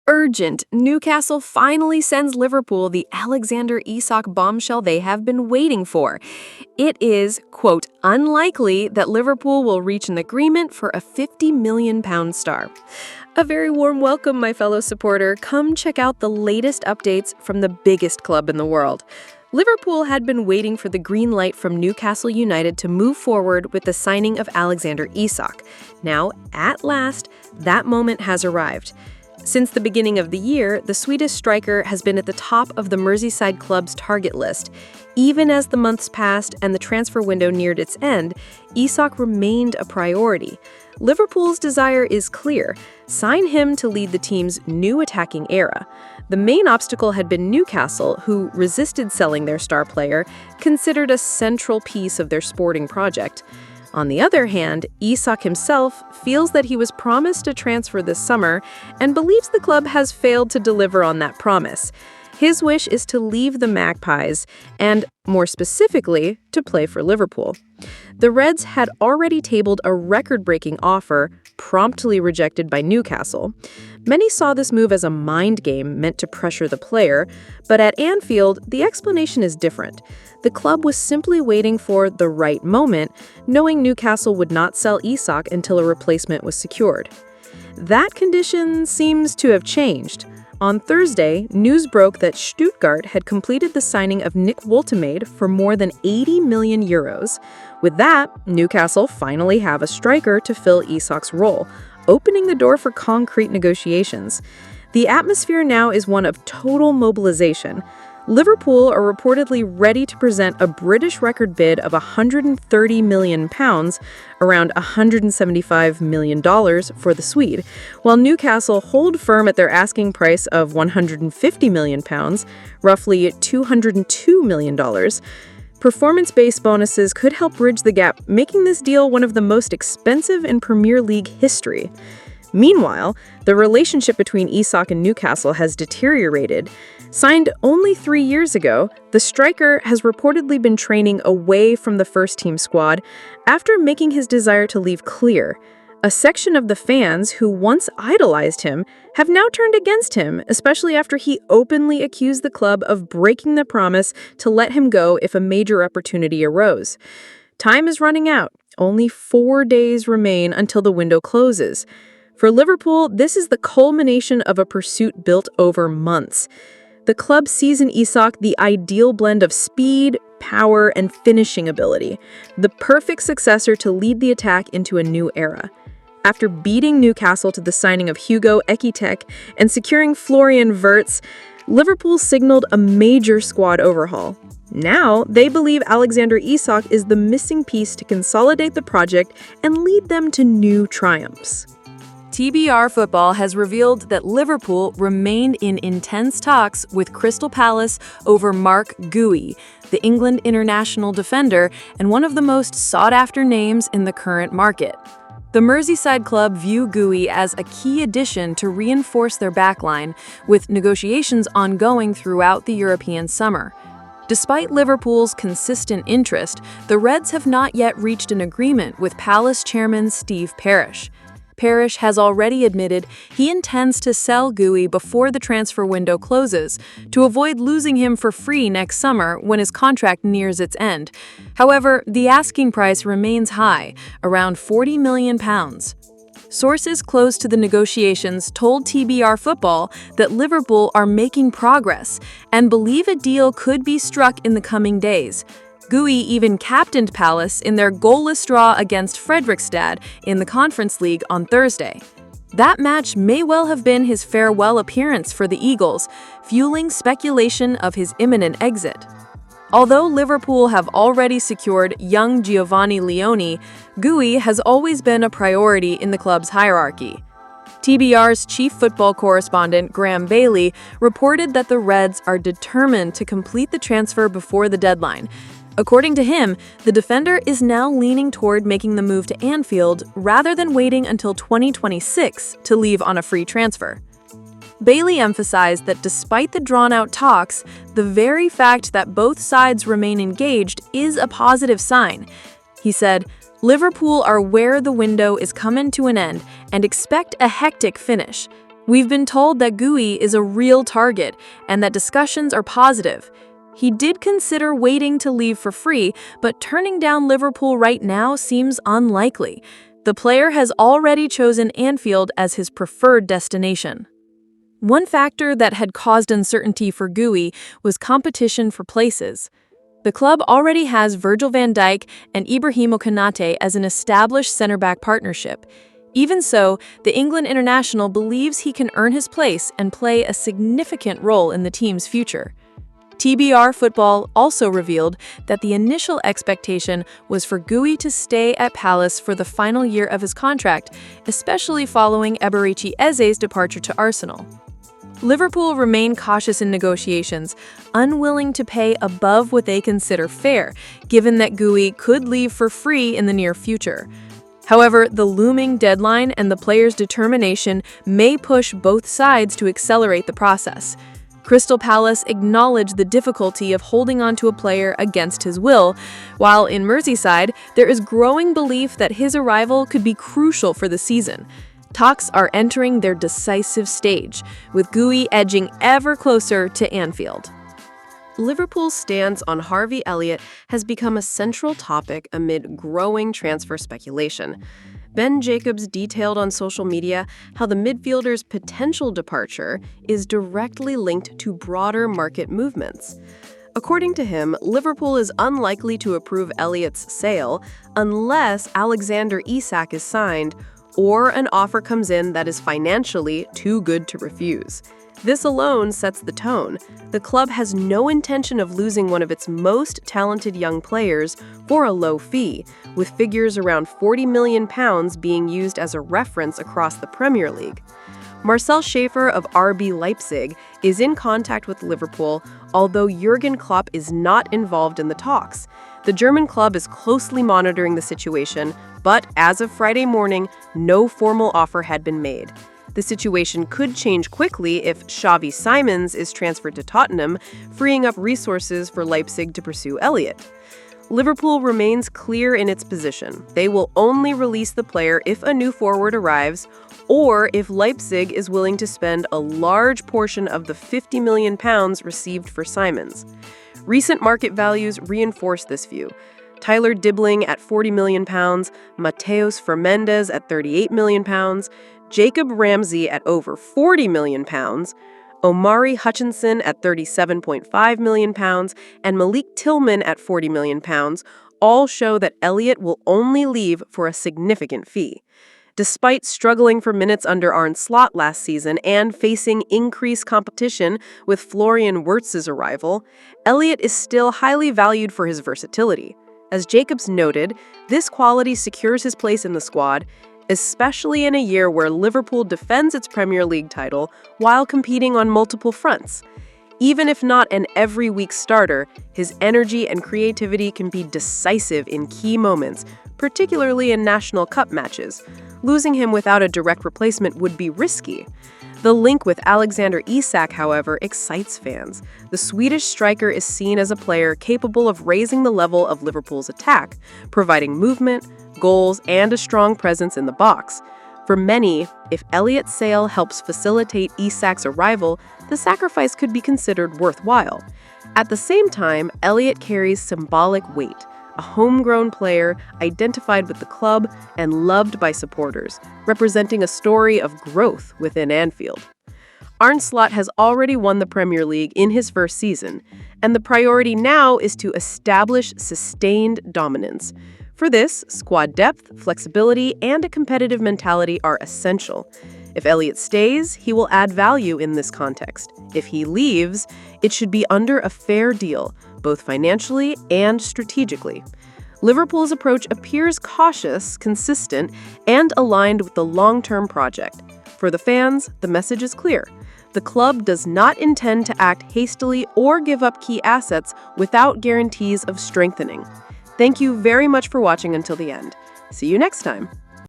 Urgent! Newcastle finally sends Liverpool the Alexander Isak bombshell they have been waiting for. It is, quote, unlikely that Liverpool will reach an agreement for a £50 million star. A very warm welcome, my fellow supporter. Come check out the latest updates from the biggest club in the world. Liverpool had been waiting for the green light from Newcastle United to move forward with the signing of Alexander Isak. Now, at last, that moment has arrived. Since the beginning of the year, the Swedish striker has been at the top of the Merseyside club's target list. Even as the months passed and the transfer window neared its end, Isak remained a priority. Liverpool's desire is clear: sign him to lead the team's new attacking era. The main obstacle had been Newcastle, who resisted selling their star player, considered a central piece of their sporting project. On the other hand, Isak himself feels that he was promised a transfer this summer and believes the club has failed to deliver on that promise. His wish is to leave the Magpies and, more specifically, to play for Liverpool. The Reds had already tabled a record-breaking offer, promptly rejected by Newcastle. Many saw this move as a mind game meant to pressure the player, but at Anfield, the explanation is different. The club was simply waiting for the right moment, knowing Newcastle would not sell Isak until a replacement was secured. That condition seems to have changed. On Thursday, news broke that Stuttgart had completed the signing of Nick Woltemade for more than €80 million. With that, Newcastle finally have a striker to fill Isak's role, opening the door for concrete negotiations. The atmosphere now is one of total mobilization. Liverpool are reportedly ready to present a British record bid of £130 million, around $175 million for the Swede, while Newcastle hold firm at their asking price of £150 million, roughly $202 million. Performance-based bonuses could help bridge the gap, making this deal one of the most expensive in Premier League history. Meanwhile, the relationship between Isak and Newcastle has deteriorated. Signed only 3 years ago, the striker has reportedly been training away from the first-team squad after making his desire to leave clear. A section of the fans who once idolized him have now turned against him, especially after he openly accused the club of breaking the promise to let him go if a major opportunity arose. Time is running out. Only 4 days remain until the window closes. For Liverpool, this is the culmination of a pursuit built over months. The club sees in Isak the ideal blend of speed, power, and finishing ability, the perfect successor to lead the attack into a new era. After beating Newcastle to the signing of Hugo Ekitike and securing Florian Wirtz, Liverpool signaled a major squad overhaul. Now, they believe Alexander Isak is the missing piece to consolidate the project and lead them to new triumphs. TBR Football has revealed that Liverpool remained in intense talks with Crystal Palace over Marc Guehi, the England international defender and one of the most sought-after names in the current market. The Merseyside club view Guehi as a key addition to reinforce their backline, with negotiations ongoing throughout the European summer. Despite Liverpool's consistent interest, the Reds have not yet reached an agreement with Palace chairman Steve Parish. Parish has already admitted he intends to sell Guehi before the transfer window closes, to avoid losing him for free next summer when his contract nears its end. However, the asking price remains high, around £40 million. Sources close to the negotiations told TBR Football that Liverpool are making progress and believe a deal could be struck in the coming days. Guehi even captained Palace in their goalless draw against Fredrikstad in the Conference League on Thursday. That match may well have been his farewell appearance for the Eagles, fueling speculation of his imminent exit. Although Liverpool have already secured young Giovanni Leone, Guehi has always been a priority in the club's hierarchy. TBR's chief football correspondent, Graham Bailey, reported that the Reds are determined to complete the transfer before the deadline. According to him, the defender is now leaning toward making the move to Anfield rather than waiting until 2026 to leave on a free transfer. Bailey emphasized that despite the drawn-out talks, the very fact that both sides remain engaged is a positive sign. He said, "Liverpool are where the window is coming to an end and expect a hectic finish. We've been told that Guehi is a real target and that discussions are positive. He did consider waiting to leave for free, but turning down Liverpool right now seems unlikely. The player has already chosen Anfield as his preferred destination. One factor that had caused uncertainty for Guehi was competition for places. The club already has Virgil van Dijk and Ibrahima Konate as an established center-back partnership. Even so, the England international believes he can earn his place and play a significant role in the team's future. TBR Football also revealed that the initial expectation was for Guehi to stay at Palace for the final year of his contract, especially following Eberechi Eze's departure to Arsenal. Liverpool remain cautious in negotiations, unwilling to pay above what they consider fair, given that Guehi could leave for free in the near future. However, the looming deadline and the player's determination may push both sides to accelerate the process. Crystal Palace acknowledged the difficulty of holding on to a player against his will, while in Merseyside, there is growing belief that his arrival could be crucial for the season. Talks are entering their decisive stage, with Guehi edging ever closer to Anfield. Liverpool's stance on Harvey Elliott has become a central topic amid growing transfer speculation. Ben Jacobs detailed on social media how the midfielder's potential departure is directly linked to broader market movements. According to him, Liverpool is unlikely to approve Elliott's sale unless Alexander Isak is signed or an offer comes in that is financially too good to refuse. This alone sets the tone. The club has no intention of losing one of its most talented young players for a low fee, with figures around £40 million being used as a reference across the Premier League. Marcel Schäfer of RB Leipzig is in contact with Liverpool, although Jurgen Klopp is not involved in the talks. The German club is closely monitoring the situation, but as of Friday morning, no formal offer had been made. The situation could change quickly if Xavi Simons is transferred to Tottenham, freeing up resources for Leipzig to pursue Elliott. Liverpool remains clear in its position. They will only release the player if a new forward arrives or if Leipzig is willing to spend a large portion of the £50 million received for Simons. Recent market values reinforce this view. Tyler Dibbling at £40 million, Mateus Fernandes at £38 million, Jacob Ramsey at over £40 million, Omari Hutchinson at £37.5 million, and Malik Tillman at £40 million, all show that Elliott will only leave for a significant fee. Despite struggling for minutes under Arne Slot last season and facing increased competition with Florian Wirtz's arrival, Elliott is still highly valued for his versatility. As Jacobs noted, this quality secures his place in the squad, especially in a year where Liverpool defends its Premier League title while competing on multiple fronts. Even if not an every-week starter, his energy and creativity can be decisive in key moments, particularly in National Cup matches. Losing him without a direct replacement would be risky. The link with Alexander Isak, however, excites fans. The Swedish striker is seen as a player capable of raising the level of Liverpool's attack, providing movement, goals, and a strong presence in the box. For many, if Elliott's sale helps facilitate Isak's arrival, the sacrifice could be considered worthwhile. At the same time, Elliott carries symbolic weight, a homegrown player identified with the club and loved by supporters, representing a story of growth within Anfield. Arne Slot has already won the Premier League in his first season, and the priority now is to establish sustained dominance. For this, squad depth, flexibility, and a competitive mentality are essential. If Elliott stays, he will add value in this context. If he leaves, it should be under a fair deal, both financially and strategically. Liverpool's approach appears cautious, consistent, and aligned with the long-term project. For the fans, the message is clear. The club does not intend to act hastily or give up key assets without guarantees of strengthening. Thank you very much for watching until the end. See you next time.